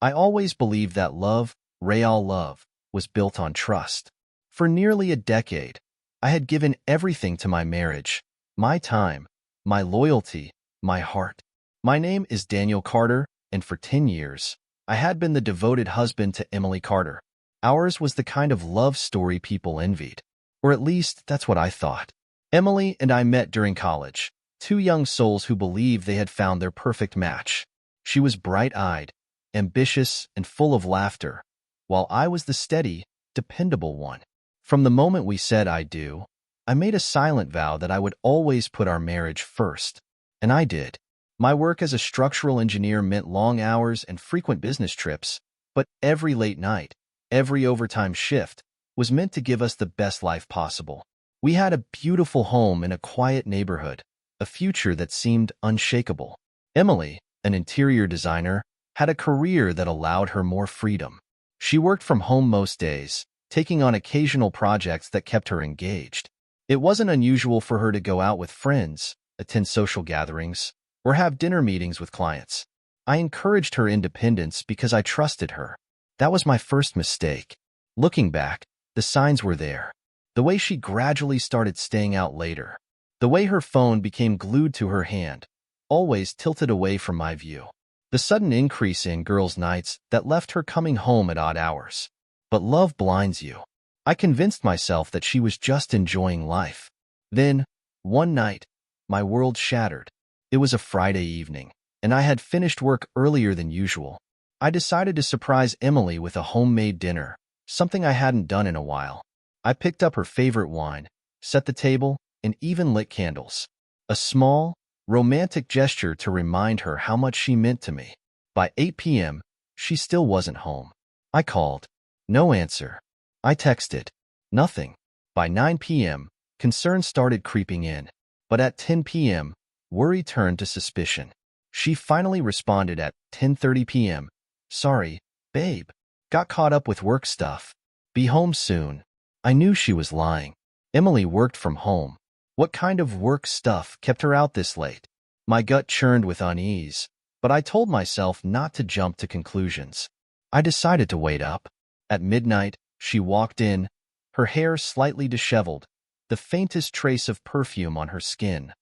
I always believed that love, real love, was built on trust. For nearly a decade, I had given everything to my marriage, my time, my loyalty, my heart. My name is Daniel Carter, and for 10 years, I had been the devoted husband to Emily Carter. Ours was the kind of love story people envied. Or at least, that's what I thought. Emily and I met during college, two young souls who believed they had found their perfect match. She was bright-eyed, ambitious, and full of laughter, while I was the steady, dependable one. From the moment we said "I do," I made a silent vow that I would always put our marriage first. And I did. My work as a structural engineer meant long hours and frequent business trips, but every late night, every overtime shift, was meant to give us the best life possible. We had a beautiful home in a quiet neighborhood, a future that seemed unshakable. Emily, an interior designer, had a career that allowed her more freedom. She worked from home most days, taking on occasional projects that kept her engaged. It wasn't unusual for her to go out with friends, attend social gatherings, or have dinner meetings with clients. I encouraged her independence because I trusted her. That was my first mistake. Looking back, the signs were there. The way she gradually started staying out later. The way her phone became glued to her hand, always tilted away from my view. The sudden increase in girls' nights that left her coming home at odd hours. But love blinds you. I convinced myself that she was just enjoying life. Then, one night, my world shattered. It was a Friday evening, and I had finished work earlier than usual. I decided to surprise Emily with a homemade dinner, something I hadn't done in a while. I picked up her favorite wine, set the table, and even lit candles. A small, romantic gesture to remind her how much she meant to me. By 8 p.m., she still wasn't home. I called. No answer. I texted. Nothing. By 9 p.m., concern started creeping in. But at 10 p.m., worry turned to suspicion. She finally responded at 10:30 p.m. Sorry, babe. Got caught up with work stuff. Be home soon. I knew she was lying. Emily worked from home. What kind of work stuff kept her out this late? My gut churned with unease, but I told myself not to jump to conclusions. I decided to wait up. At midnight, she walked in, her hair slightly disheveled, the faintest trace of perfume on her skin.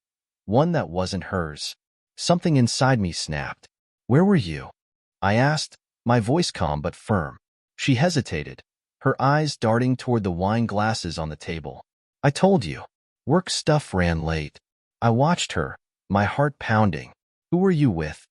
One that wasn't hers. Something inside me snapped. Where were you? I asked, my voice calm but firm. She hesitated, her eyes darting toward the wine glasses on the table. I told you. Work stuff ran late. I watched her, my heart pounding. Who were you with?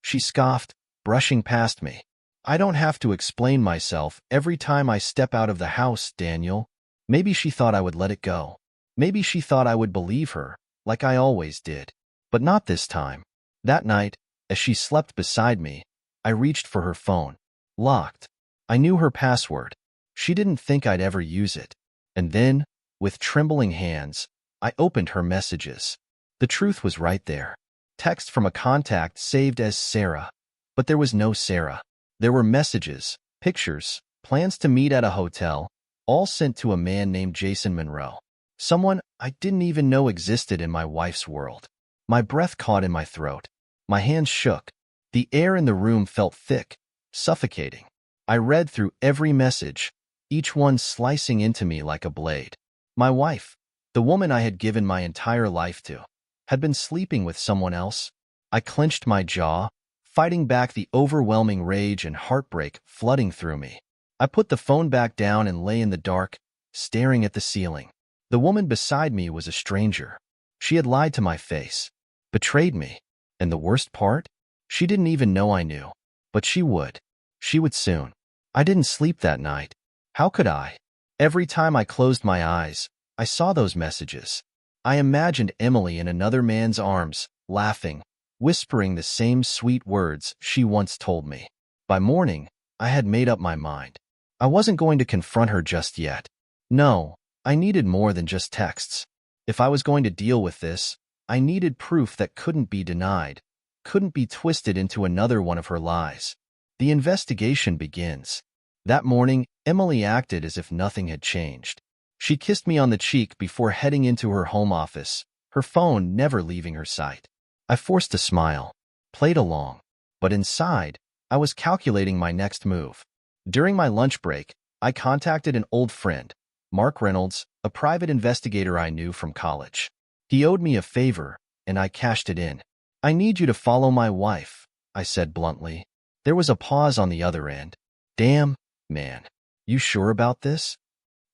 She scoffed, brushing past me. I don't have to explain myself every time I step out of the house, Daniel. Maybe she thought I would let it go. Maybe she thought I would believe her, like I always did. But not this time. That night, as she slept beside me, I reached for her phone. Locked. I knew her password. She didn't think I'd ever use it. And then, with trembling hands, I opened her messages. The truth was right there. Text from a contact saved as Sarah. But there was no Sarah. There were messages, pictures, plans to meet at a hotel, all sent to a man named Jason Monroe. Someone I didn't even know existed in my wife's world. My breath caught in my throat. My hands shook. The air in the room felt thick, suffocating. I read through every message, each one slicing into me like a blade. My wife, the woman I had given my entire life to, had been sleeping with someone else. I clenched my jaw, fighting back the overwhelming rage and heartbreak flooding through me. I put the phone back down and lay in the dark, staring at the ceiling. The woman beside me was a stranger. She had lied to my face, betrayed me, and the worst part? She didn't even know I knew. But she would. She would soon. I didn't sleep that night. How could I? Every time I closed my eyes, I saw those messages. I imagined Emily in another man's arms, laughing, whispering the same sweet words she once told me. By morning, I had made up my mind. I wasn't going to confront her just yet. No, I needed more than just texts. If I was going to deal with this, I needed proof that couldn't be denied, couldn't be twisted into another one of her lies. The investigation begins. That morning, Emily acted as if nothing had changed. She kissed me on the cheek before heading into her home office, her phone never leaving her sight. I forced a smile, played along, but inside, I was calculating my next move. During my lunch break, I contacted an old friend, Mark Reynolds, a private investigator I knew from college. He owed me a favor, and I cashed it in. "I need you to follow my wife," I said bluntly. There was a pause on the other end. "Damn, man. You sure about this?"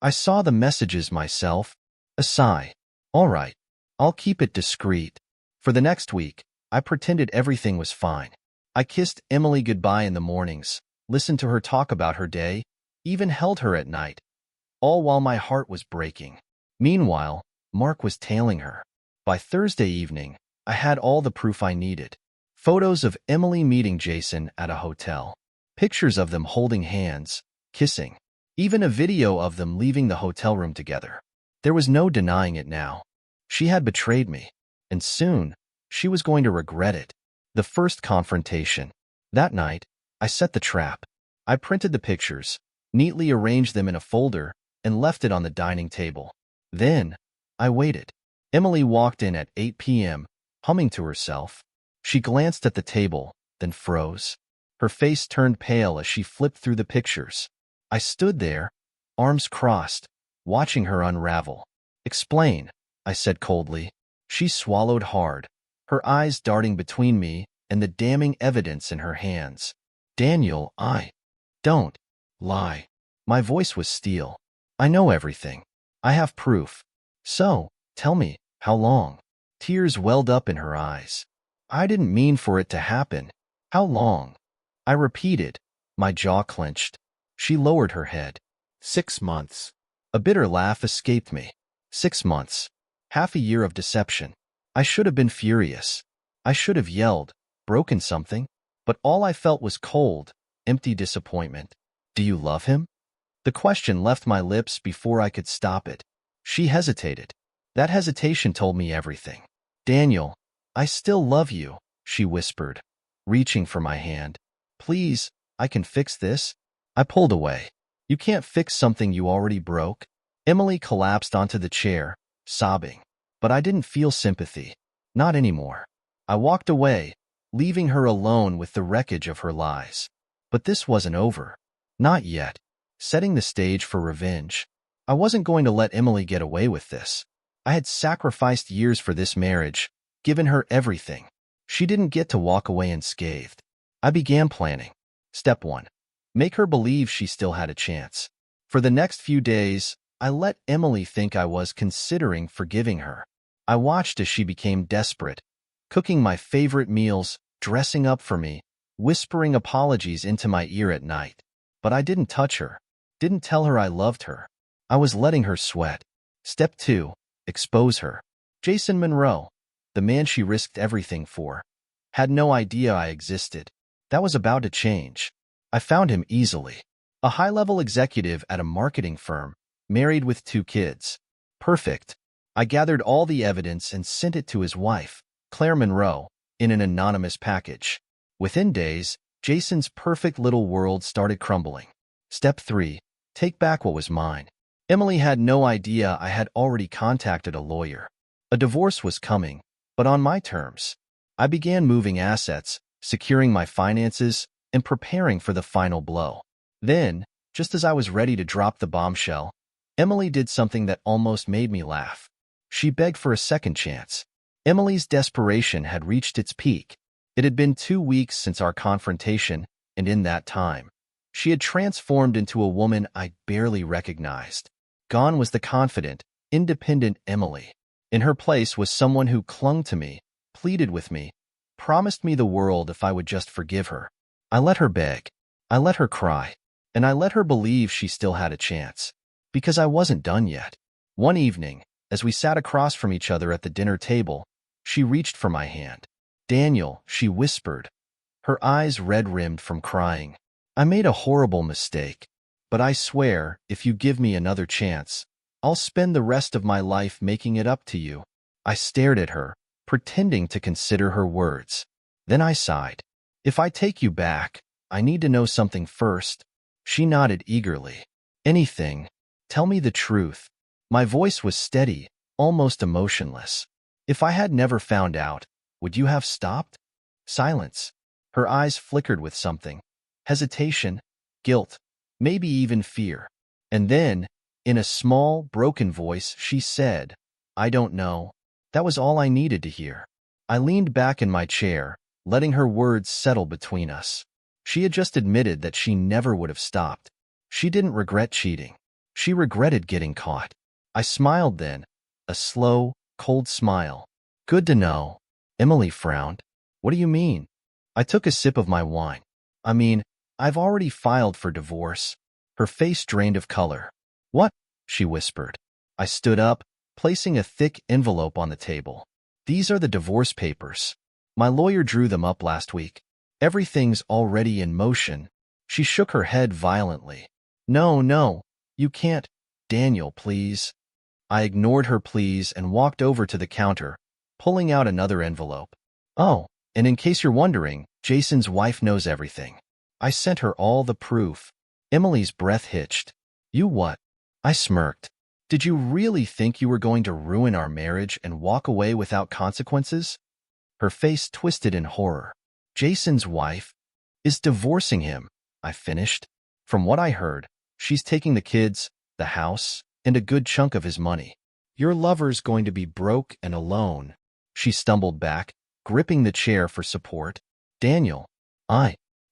I saw the messages myself. A sigh. "All right. I'll keep it discreet." For the next week, I pretended everything was fine. I kissed Emily goodbye in the mornings, listened to her talk about her day, even held her at night, all while my heart was breaking. Meanwhile, Mark was tailing her. By Thursday evening, I had all the proof I needed. Photos of Emily meeting Jason at a hotel. Pictures of them holding hands, kissing. Even a video of them leaving the hotel room together. There was no denying it now. She had betrayed me, and soon, she was going to regret it. The first confrontation. That night, I set the trap. I printed the pictures, neatly arranged them in a folder, and left it on the dining table. Then, I waited. Emily walked in at 8 p.m., humming to herself. She glanced at the table, then froze. Her face turned pale as she flipped through the pictures. I stood there, arms crossed, watching her unravel. "Explain," I said coldly. She swallowed hard, her eyes darting between me and the damning evidence in her hands. "Daniel, don't lie." My voice was steel. "I know everything. I have proof. So, tell me, how long?" Tears welled up in her eyes. "I didn't mean for it to happen. How long?" I repeated, my jaw clenched. She lowered her head. 6 months. A bitter laugh escaped me. 6 months. Half a year of deception. I should have been furious. I should have yelled, broken something. But all I felt was cold, empty disappointment. "Do you love him?" The question left my lips before I could stop it. She hesitated. That hesitation told me everything. "Daniel, I still love you," she whispered, reaching for my hand. "Please, I can fix this." I pulled away. "You can't fix something you already broke." Emily collapsed onto the chair, sobbing. But I didn't feel sympathy. Not anymore. I walked away, leaving her alone with the wreckage of her lies. But this wasn't over. Not yet. Setting the stage for revenge. I wasn't going to let Emily get away with this. I had sacrificed years for this marriage, given her everything. She didn't get to walk away unscathed. I began planning. Step 1. Make her believe she still had a chance. For the next few days, I let Emily think I was considering forgiving her. I watched as she became desperate, cooking my favorite meals, dressing up for me, whispering apologies into my ear at night. But I didn't touch her, didn't tell her I loved her. I was letting her sweat. Step 2. Expose her. Jason Monroe, the man she risked everything for, had no idea I existed. That was about to change. I found him easily. A high-level executive at a marketing firm, married with 2 kids. Perfect. I gathered all the evidence and sent it to his wife, Claire Monroe, in an anonymous package. Within days, Jason's perfect little world started crumbling. Step 3. Take back what was mine. Emily had no idea I had already contacted a lawyer. A divorce was coming, but on my terms. I began moving assets, securing my finances, and preparing for the final blow. Then, just as I was ready to drop the bombshell, Emily did something that almost made me laugh. She begged for a second chance. Emily's desperation had reached its peak. It had been 2 weeks since our confrontation, and in that time, she had transformed into a woman I barely recognized. Gone was the confident, independent Emily. In her place was someone who clung to me, pleaded with me, promised me the world if I would just forgive her. I let her beg. I let her cry. And I let her believe she still had a chance. Because I wasn't done yet. One evening, as we sat across from each other at the dinner table, she reached for my hand. "Daniel," she whispered, her eyes red-rimmed from crying. "I made a horrible mistake. But I swear, if you give me another chance, I'll spend the rest of my life making it up to you." I stared at her, pretending to consider her words. Then I sighed. "If I take you back, I need to know something first." She nodded eagerly. "Anything. Tell me the truth." My voice was steady, almost emotionless. "If I had never found out, would you have stopped?" Silence. Her eyes flickered with something, hesitation, guilt, maybe even fear. And then, in a small, broken voice, she said, "I don't know." That was all I needed to hear. I leaned back in my chair, letting her words settle between us. She had just admitted that she never would have stopped. She didn't regret cheating. She regretted getting caught. I smiled then, a slow, cold smile. "Good to know." Emily frowned. "What do you mean?" I took a sip of my wine. "I mean, I've already filed for divorce." Her face drained of color. "What?" she whispered. I stood up, placing a thick envelope on the table. "These are the divorce papers. My lawyer drew them up last week. Everything's already in motion." She shook her head violently. "No, no, you can't. Daniel, please." I ignored her pleas and walked over to the counter, pulling out another envelope. "Oh, and in case you're wondering, Jason's wife knows everything. I sent her all the proof." Emily's breath hitched. "You what?" I smirked. "Did you really think you were going to ruin our marriage and walk away without consequences?" Her face twisted in horror. "Jason's wife is divorcing him," I finished. "From what I heard, she's taking the kids, the house, and a good chunk of his money. Your lover's going to be broke and alone." She stumbled back, gripping the chair for support. "Daniel,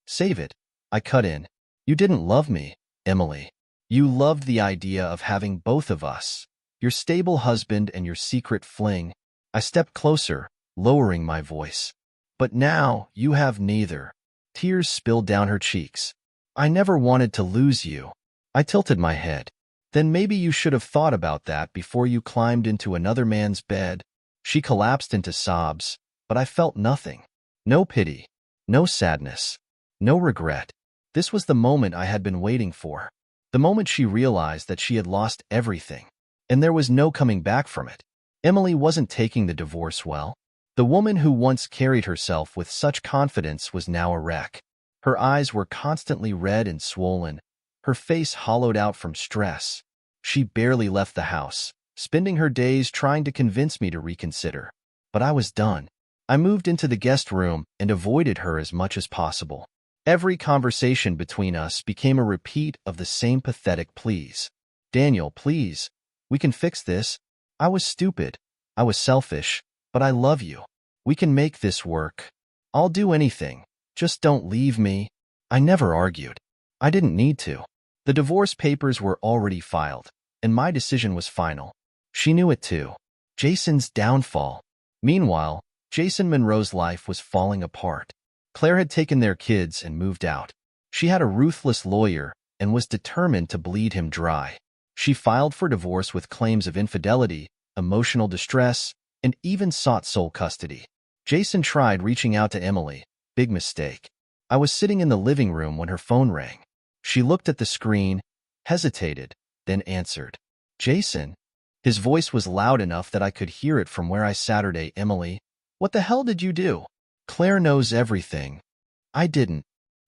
save it." I cut in. "You didn't love me, Emily. You loved the idea of having both of us, your stable husband and your secret fling." I stepped closer, lowering my voice. "But now you have neither." Tears spilled down her cheeks. "I never wanted to lose you." I tilted my head. "Then maybe you should have thought about that before you climbed into another man's bed." She collapsed into sobs, but I felt nothing. No pity, no sadness, no regret. This was the moment I had been waiting for. The moment she realized that she had lost everything, and there was no coming back from it. Emily wasn't taking the divorce well. The woman who once carried herself with such confidence was now a wreck. Her eyes were constantly red and swollen, her face hollowed out from stress. She barely left the house, spending her days trying to convince me to reconsider. But I was done. I moved into the guest room and avoided her as much as possible. Every conversation between us became a repeat of the same pathetic pleas. "Daniel, please, we can fix this. I was stupid. I was selfish, but I love you. We can make this work. I'll do anything. Just don't leave me." I never argued. I didn't need to. The divorce papers were already filed, and my decision was final. She knew it too. Jason's downfall. Meanwhile, Jason Monroe's life was falling apart. Claire had taken their kids and moved out. She had a ruthless lawyer and was determined to bleed him dry. She filed for divorce with claims of infidelity, emotional distress, and even sought sole custody. Jason tried reaching out to Emily. Big mistake. I was sitting in the living room when her phone rang. She looked at the screen, hesitated, then answered. "Jason." His voice was loud enough that I could hear it from where I sat. "Emily, what the hell did you do?" "Claire knows everything." "I didn't.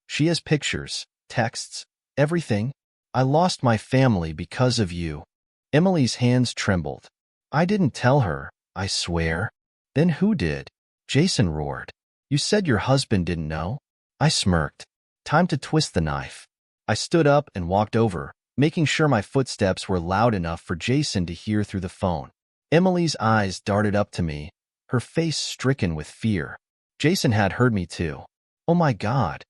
She has pictures, texts, everything. I lost my family because of you." Emily's hands trembled. "I didn't tell her, I swear." "Then who did?" Jason roared. "You said your husband didn't know?" I smirked. Time to twist the knife. I stood up and walked over, making sure my footsteps were loud enough for Jason to hear through the phone. Emily's eyes darted up to me, her face stricken with fear. Jason had heard me too. Oh my God.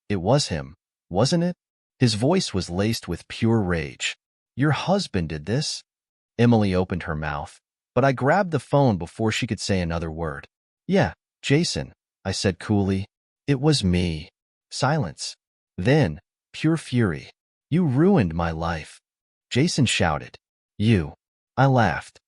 It was him, wasn't it? His voice was laced with pure rage. "Your husband did this?" Emily opened her mouth, but I grabbed the phone before she could say another word. "Yeah, Jason," I said coolly. "It was me." Silence. Then, pure fury. "You ruined my life." Jason shouted. "You." I laughed.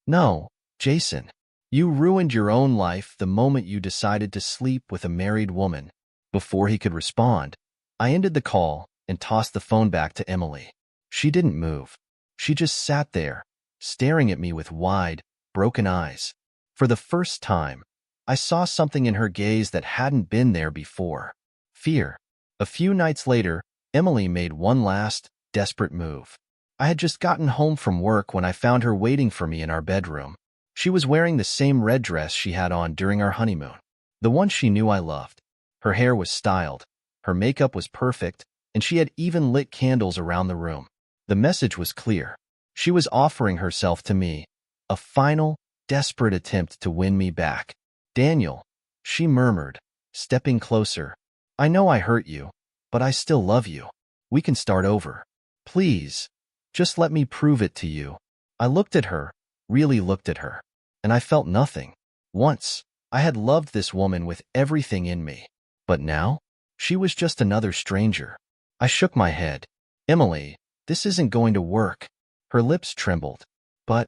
"No, Jason. You ruined your own life the moment you decided to sleep with a married woman." Before he could respond, I ended the call and tossed the phone back to Emily. She didn't move. She just sat there, staring at me with wide, broken eyes. For the first time, I saw something in her gaze that hadn't been there before. Fear. A few nights later, Emily made one last, desperate move. I had just gotten home from work when I found her waiting for me in our bedroom. She was wearing the same red dress she had on during our honeymoon, the one she knew I loved. Her hair was styled, Her makeup was perfect, and she had even lit candles around the room. The message was clear. She was offering herself to me, a final, desperate attempt to win me back. "Daniel," she murmured, stepping closer. "I know I hurt you, but I still love you. We can start over. Please, just let me prove it to you." I looked at her, really looked at her, and I felt nothing. Once, I had loved this woman with everything in me. But now, she was just another stranger. I shook my head. "Emily, this isn't going to work." Her lips trembled. "But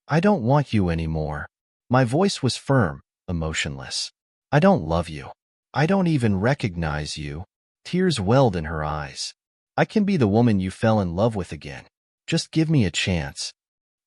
I don't want you anymore." My voice was firm, emotionless. "I don't love you. I don't even recognize you." Tears welled in her eyes. "I can be the woman you fell in love with again. Just give me a chance."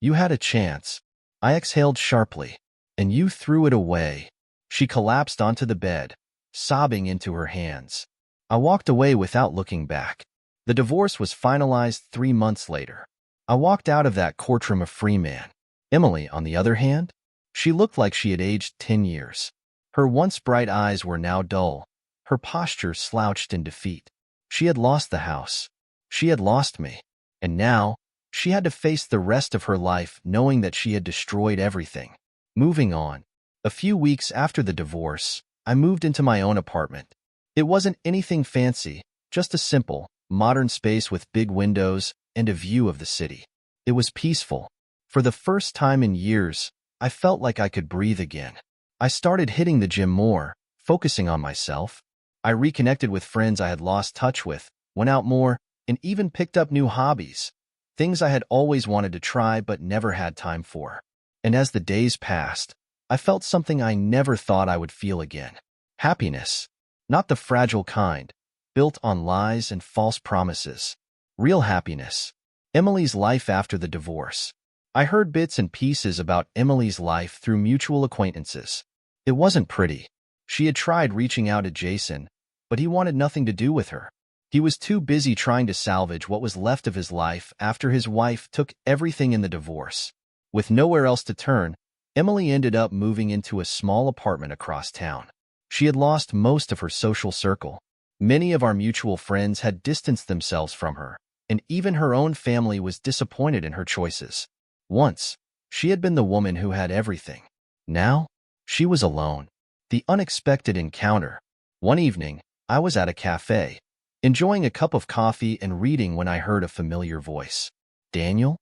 "You had a chance." I exhaled sharply. "And you threw it away." She collapsed onto the bed, sobbing into her hands. I walked away without looking back. The divorce was finalized 3 months later. I walked out of that courtroom a free man. Emily, on the other hand, she looked like she had aged 10 years. Her once bright eyes were now dull, her posture slouched in defeat. She had lost the house. She had lost me. And now, she had to face the rest of her life knowing that she had destroyed everything. Moving on. A few weeks after the divorce, I moved into my own apartment. It wasn't anything fancy, just a simple, modern space with big windows and a view of the city. It was peaceful. For the first time in years, I felt like I could breathe again. I started hitting the gym more, focusing on myself. I reconnected with friends I had lost touch with, went out more, and even picked up new hobbies, things I had always wanted to try but never had time for. And as the days passed, I felt something I never thought I would feel again. Happiness. Not the fragile kind, built on lies and false promises. Real happiness. Emily's life after the divorce. I heard bits and pieces about Emily's life through mutual acquaintances. It wasn't pretty. She had tried reaching out to Jason, but he wanted nothing to do with her. He was too busy trying to salvage what was left of his life after his wife took everything in the divorce. With nowhere else to turn, Emily ended up moving into a small apartment across town. She had lost most of her social circle. Many of our mutual friends had distanced themselves from her, and even her own family was disappointed in her choices. Once, she had been the woman who had everything. Now, she was alone. The unexpected encounter. One evening, I was at a cafe, enjoying a cup of coffee and reading when I heard a familiar voice. "Daniel?"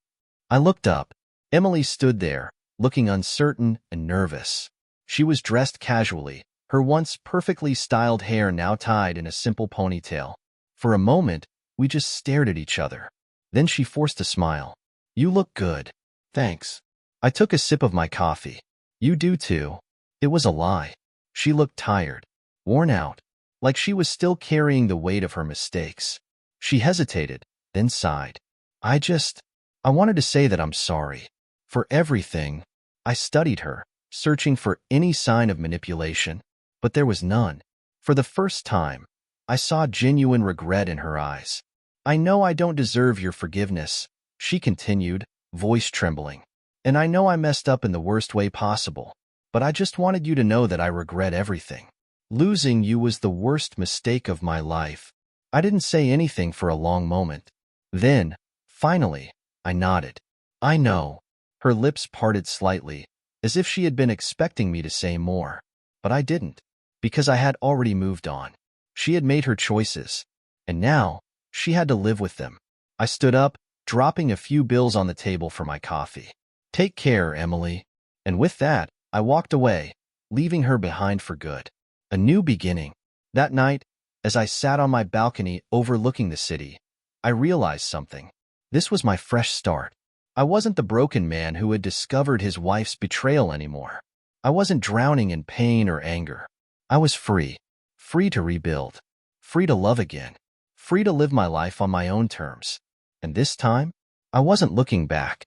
I looked up. Emily stood there, looking uncertain and nervous. She was dressed casually, her once perfectly styled hair now tied in a simple ponytail. For a moment, we just stared at each other. Then she forced a smile. "You look good." "Thanks." I took a sip of my coffee. "You do too." It was a lie. She looked tired, worn out, like she was still carrying the weight of her mistakes. She hesitated, then sighed. I wanted to say that I'm sorry. For everything." I studied her, searching for any sign of manipulation, but there was none. For the first time, I saw genuine regret in her eyes. "I know I don't deserve your forgiveness," she continued, voice trembling. "And I know I messed up in the worst way possible, but I just wanted you to know that I regret everything. Losing you was the worst mistake of my life." I didn't say anything for a long moment. Then, finally, I nodded. "I know." Her lips parted slightly, as if she had been expecting me to say more. But I didn't, because I had already moved on. She had made her choices, and now she had to live with them. I stood up, dropping a few bills on the table for my coffee. "Take care, Emily." And with that, I walked away, leaving her behind for good. A new beginning. That night, as I sat on my balcony overlooking the city, I realized something. This was my fresh start. I wasn't the broken man who had discovered his wife's betrayal anymore. I wasn't drowning in pain or anger. I was free. Free to rebuild. Free to love again. Free to live my life on my own terms. And this time, I wasn't looking back.